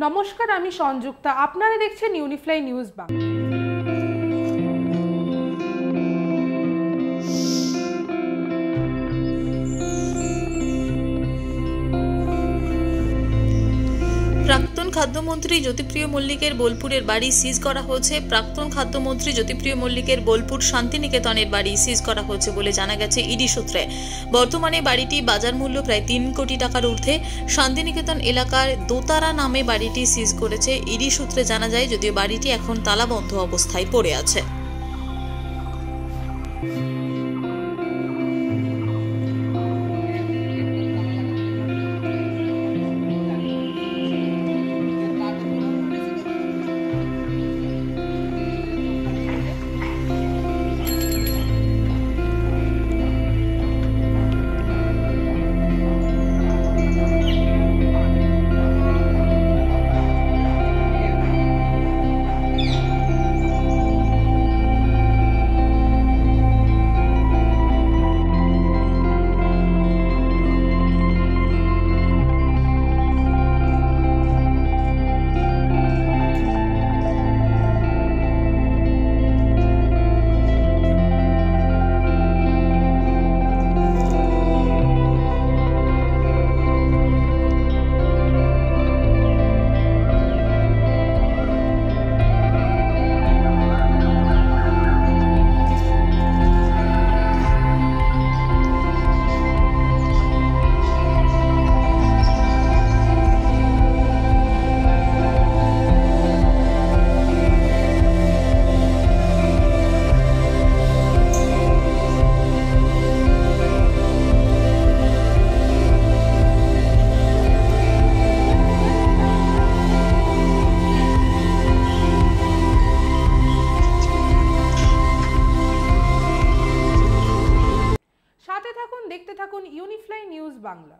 নমস্কার, আমি সংযুক্তা। আপনারা দেখছেন ইউনিফ্লাই নিউজ বাংলা। প্রাক্তন খাদ্যমন্ত্রী জ্যোতিপ্রিয় মল্লিকের বোলপুরের বাড়ি সিজ করা হয়েছে। প্রাক্তন খাদ্যমন্ত্রী জ্যোতিপ্রিয় মল্লিকের বোলপুর শান্তিনিকেতনের বাড়ি সিজ করা হয়েছে বলে জানা গেছে ইডি সূত্রে। বর্তমানে বাড়িটি বাজার মূল্য প্রায় 3 কোটি টাকার ঊর্ধ্বে। শান্তিনিকেতন এলাকার দোতারা নামে বাড়িটি সিজ করেছে ইডি সূত্রে জানা যায়, যদিও বাড়িটি এখন তালাবন্ধ অবস্থায় পড়ে আছে। সাথে থাকুন, দেখতে থাকুন ইউনিফ্লাই নিউজ বাংলা।